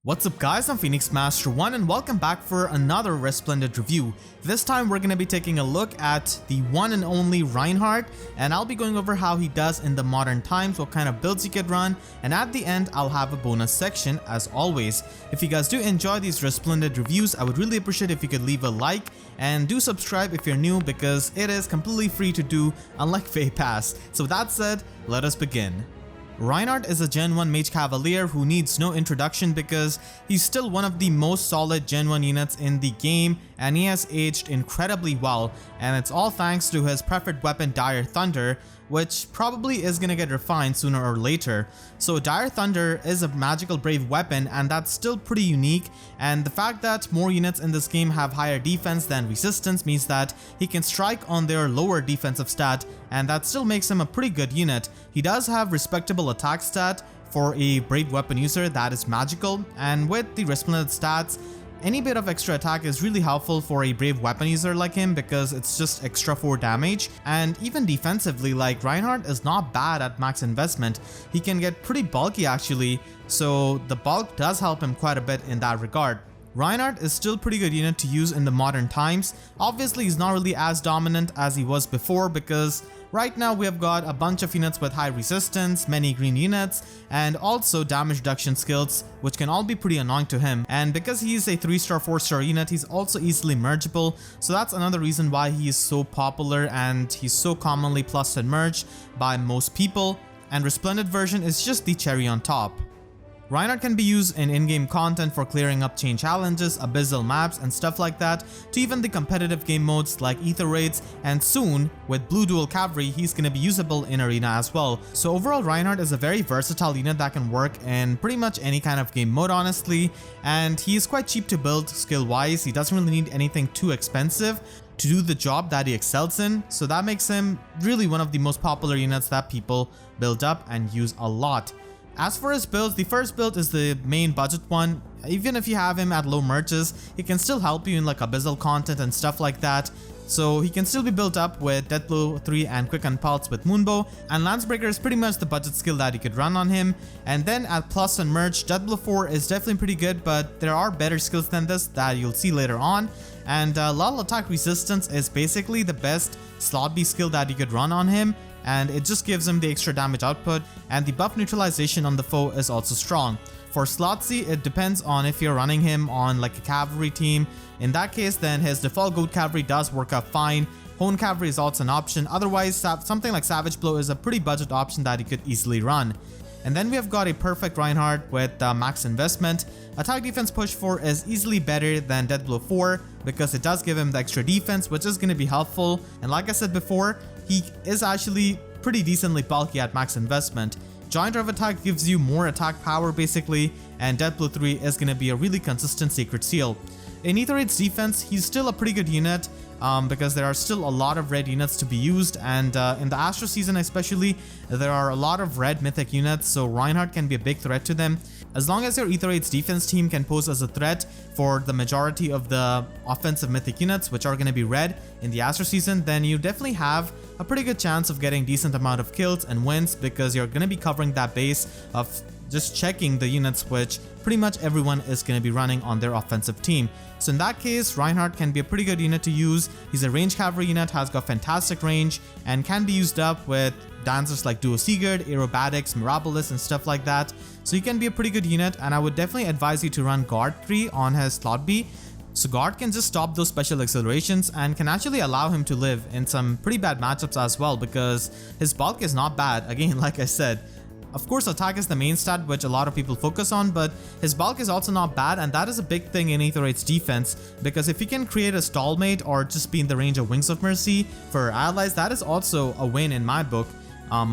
What's up guys, I'm Phoenix Master 1 and welcome back for another Resplendent review. This time we're going to be taking a look at the one and only Reinhardt, and I'll be going over how he does in the modern times, what kind of builds he could run, and at the end I'll have a bonus section as always. If you guys do enjoy these Resplendent reviews, I would really appreciate if you could leave a like and do subscribe if you're new because it is completely free to do, unlike FEH Pass. So with that said, let us begin. Reinhardt is a Gen 1 Mage Cavalier who needs no introduction because he's still one of the most solid Gen 1 units in the game, and he has aged incredibly well, and it's all thanks to his preferred weapon Dire Thunder, which probably is gonna get refined sooner or later. So Dire Thunder is a magical brave weapon, and that's still pretty unique, and the fact that more units in this game have higher defense than resistance means that he can strike on their lower defensive stat, and that still makes him a pretty good unit. He does have respectable attack stat for a brave weapon user that is magical, and with the Resplendent stats, any bit of extra attack is really helpful for a brave weapon user like him because it's just extra 4 damage, and even defensively, like, Reinhardt is not bad at max investment. He can get pretty bulky actually, so the bulk does help him quite a bit in that regard. Reinhardt is still a pretty good unit to use in the modern times. Obviously he's not really as dominant as he was before because right now we have got a bunch of units with high resistance, many green units, and also damage reduction skills, which can all be pretty annoying to him. And because he is a 3-star, 4-star unit, he's also easily mergeable, so that's another reason why he is so popular and he's so commonly plus and merged by most people, and Resplendent version is just the cherry on top. Reinhardt can be used in in-game content for clearing up chain challenges, abyssal maps, and stuff like that, to even the competitive game modes like Aether raids, and soon, with Blue Duel Cavalry, he's gonna be usable in arena as well. So overall, Reinhardt is a very versatile unit that can work in pretty much any kind of game mode honestly, and he is quite cheap to build skill-wise. He doesn't really need anything too expensive to do the job that he excels in, so that makes him really one of the most popular units that people build up and use a lot. As for his builds, the first build is the main budget one. Even if you have him at low merges, he can still help you in like abyssal content and stuff like that. So he can still be built up with Death Blow 3 and Quick Pulse with Moonbow, and Lancebreaker is pretty much the budget skill that you could run on him. And then at plus and merge, Death Blow 4 is definitely pretty good, but there are better skills than this that you'll see later on. And Lull Attack Resistance is basically the best slot B skill that you could run on him, and it just gives him the extra damage output, and the buff neutralization on the foe is also strong. For slot C, it depends on if you're running him on like a cavalry team. In that case, then his default goat cavalry does work out fine. Hone cavalry is also an option. Otherwise, something like Savage Blow is a pretty budget option that you could easily run. And then we have got a perfect Reinhardt with max investment. Attack defense push 4 is easily better than Death Blow 4 because it does give him the extra defense, which is going to be helpful. And like I said before, he is actually pretty decently bulky at max investment. Giant Drive Attack gives you more attack power basically, and Death Blow 3 is going to be a really consistent Sacred Seal. In Aether raid's defense, he's still a pretty good unit because there are still a lot of red units to be used, and in the Astro season especially, there are a lot of red mythic units, so Reinhardt can be a big threat to them. As long as your Aether raid's defense team can pose as a threat for the majority of the offensive mythic units, which are going to be red in the Astro season, then you definitely have a pretty good chance of getting decent amount of kills and wins because you're going to be covering that base of just checking the units which pretty much everyone is going to be running on their offensive team. So in that case, Reinhardt can be a pretty good unit to use. He's a range cavalry unit, has got fantastic range, and can be used up with dancers like Duo Sigurd, Aerobatics, Mirabilis, and stuff like that. So he can be a pretty good unit, and I would definitely advise you to run Guard 3 on his slot B. So Guard can just stop those special accelerations and can actually allow him to live in some pretty bad matchups as well because his bulk is not bad, again like I said. Of course, attack is the main stat which a lot of people focus on, but his bulk is also not bad, and that is a big thing in Aether raid's defense because if you can create a stallmate or just be in the range of Wings of Mercy for allies, that is also a win in my book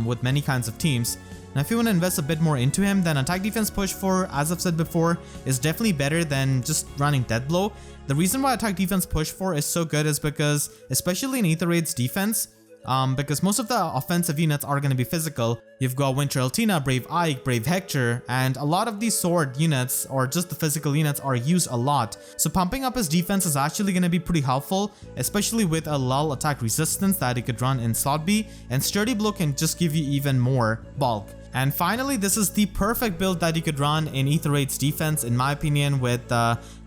with many kinds of teams. Now if you want to invest a bit more into him, then attack defense push 4, as I've said before, is definitely better than just running Death Blow. The reason why attack defense push 4 is so good is because, especially in Aether raid's defense, because most of the offensive units are going to be physical. You've got Winter Altina, Brave Ike, Brave Hector, and a lot of these sword units or just the physical units are used a lot. So pumping up his defense is actually going to be pretty helpful, especially with a lull attack resistance that he could run in slot B, and Sturdy Blow can just give you even more bulk. And finally, this is the perfect build that you could run in Aether 8's defense, in my opinion, with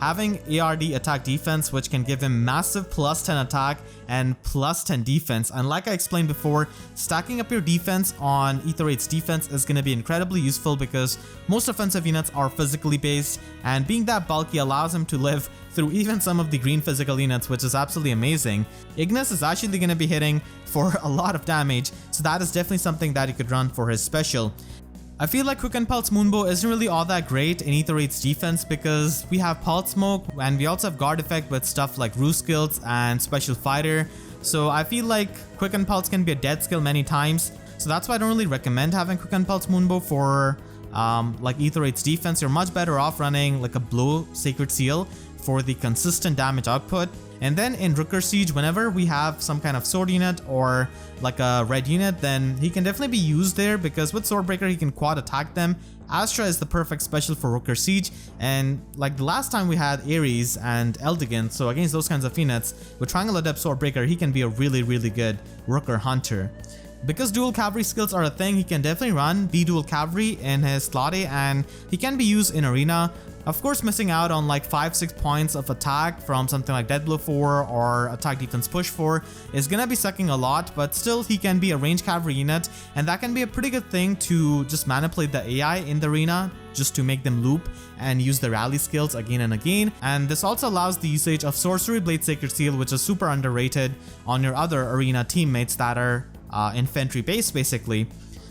having ARD attack defense, which can give him massive plus 10 attack and plus 10 defense. And like I explained before, stacking up your defense on Aether 8's defense is going to be incredibly useful because most offensive units are physically based, and being that bulky allows him to live through even some of the green physical units, which is absolutely amazing. Ignis is actually going to be hitting for a lot of damage, so that is definitely something that you could run for his special. I feel like Quick and Pulse Moonbow isn't really all that great in Aether 8's defense because we have Pulse Smoke and we also have Guard Effect with stuff like Roost Skills and Special Fighter. So I feel like Quick and Pulse can be a dead skill many times. So that's why I don't really recommend having Quick and Pulse Moonbow for like Aether 8's defense. You're much better off running like a Blow Sacred Seal for the consistent damage output. And then in Rooker Siege, whenever we have some kind of sword unit or like a red unit, then he can definitely be used there because with Swordbreaker he can quad attack them. Astra is the perfect special for Rooker Siege, and like the last time we had Ares and Eldigan, so against those kinds of units, with Triangle Adept Swordbreaker he can be a really good Rooker Hunter. Because dual cavalry skills are a thing, he can definitely run B-Dual Cavalry in his slot A, and he can be used in Arena. Of course, missing out on like 5-6 points of attack from something like Dead Blow 4 or Attack Defense Push 4 is gonna be sucking a lot, but still he can be a ranged cavalry unit, and that can be a pretty good thing to just manipulate the AI in the arena just to make them loop and use the rally skills again and again. And this also allows the usage of Sorcery Blade Sacred Seal, which is super underrated on your other arena teammates that are infantry based basically.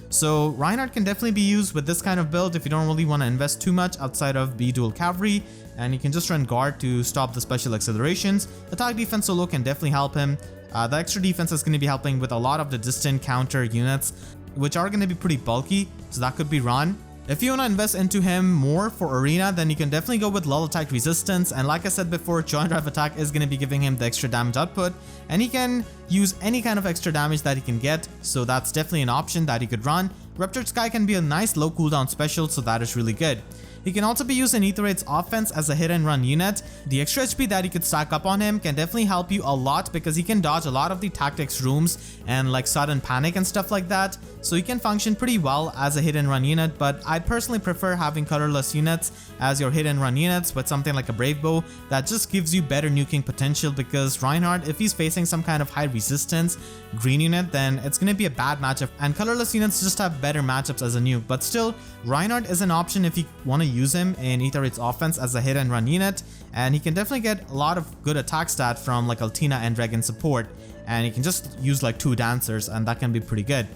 So Reinhardt can definitely be used with this kind of build if you don't really want to invest too much outside of B-Dual Cavalry, and you can just run Guard to stop the special accelerations. Attack defense solo can definitely help him. The extra defense is going to be helping with a lot of the distant counter units, which are going to be pretty bulky, so that could be run. If you want to invest into him more for Arena, then you can definitely go with Lull Attack Resistance, and like I said before, Joint Drive Attack is going to be giving him the extra damage output, and he can use any kind of extra damage that he can get, so that's definitely an option that he could run. Ruptured Sky can be a nice low cooldown special, so that is really good. He can also be used in Aether 8's offense as a hit and run unit. The extra HP that you could stack up on him can definitely help you a lot because he can dodge a lot of the tactics rooms and like sudden panic and stuff like that. So he can function pretty well as a hit and run unit, but I personally prefer having colorless units as your hit and run units with something like a Brave Bow that just gives you better nuking potential, because Reinhardt, if he's facing some kind of high resistance green unit, then it's going to be a bad matchup, and colorless units just have better matchups as a nuke. But still, Reinhardt is an option if you want to use him in Aether 8's offense as a hit and run unit, and he can definitely get a lot of good attack stat from like Altina and Dragon support, and he can just use like 2 dancers and that can be pretty good.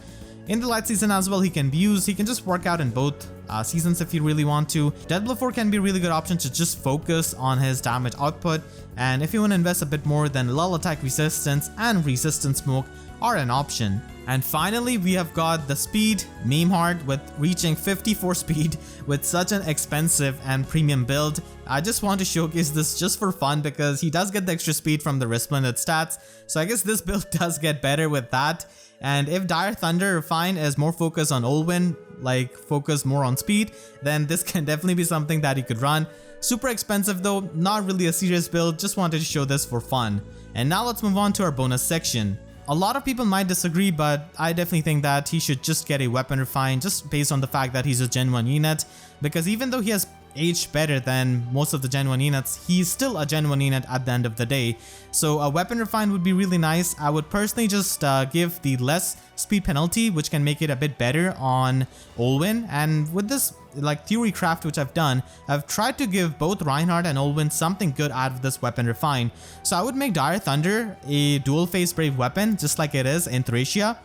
In the light season as well, he can be used. He can just work out in both seasons if you really want to. Dead Blow 4 can be a really good option to just focus on his damage output, and if you want to invest a bit more, then Lull Attack Resistance and Resistance Smoke are an option. And finally, we have got the speed Meme Heart with reaching 54 speed with such an expensive and premium build. I just want to showcase this just for fun because he does get the extra speed from the Resplendent stats, so I guess this build does get better with that. And if Dire Thunder Refine is more focused on Olwyn, like focus more on speed, then this can definitely be something that you could run. Super expensive though, not really a serious build, just wanted to show this for fun. And now let's move on to our bonus section. A lot of people might disagree, but I definitely think that he should just get a Weapon Refine just based on the fact that he's a Gen 1 unit, because even though he has aged better than most of the Gen 1 units, he's still a Gen 1 unit at the end of the day. So a Weapon Refine would be really nice. I would personally just give the less speed penalty, which can make it a bit better on Olwyn. And with this like theory craft which I've done, I've tried to give both Reinhardt and Olwyn something good out of this Weapon Refine. So I would make Dire Thunder a dual phase brave weapon just like it is in Thracia.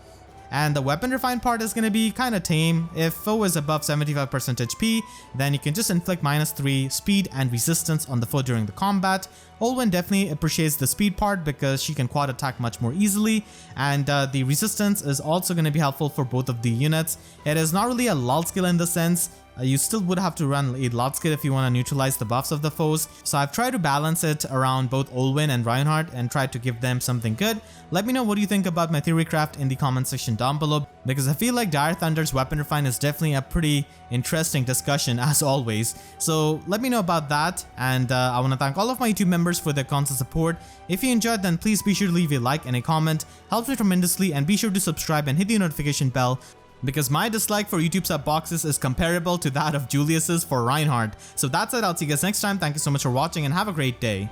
And the Weapon Refine part is going to be kind of tame. If foe is above 75% HP, then you can just inflict -3 speed and resistance on the foe during the combat. Olwyn definitely appreciates the speed part because she can quad attack much more easily, and the resistance is also going to be helpful for both of the units. It is not really a lull skill in the sense. You still would have to run a lot skill if you want to neutralize the buffs of the foes. So I've tried to balance it around both Olwyn and Reinhardt and tried to give them something good. Let me know what you think about my theory craft in the comment section down below, because I feel like Dire Thunder's Weapon Refine is definitely a pretty interesting discussion as always. So let me know about that, and I want to thank all of my YouTube members for their constant support. If you enjoyed, then please be sure to leave a like and a comment. Helps me tremendously, and be sure to subscribe and hit the notification bell because my dislike for YouTube sub boxes is comparable to that of Julius's for Reinhardt. So that's it, I'll see you guys next time. Thank you so much for watching and have a great day.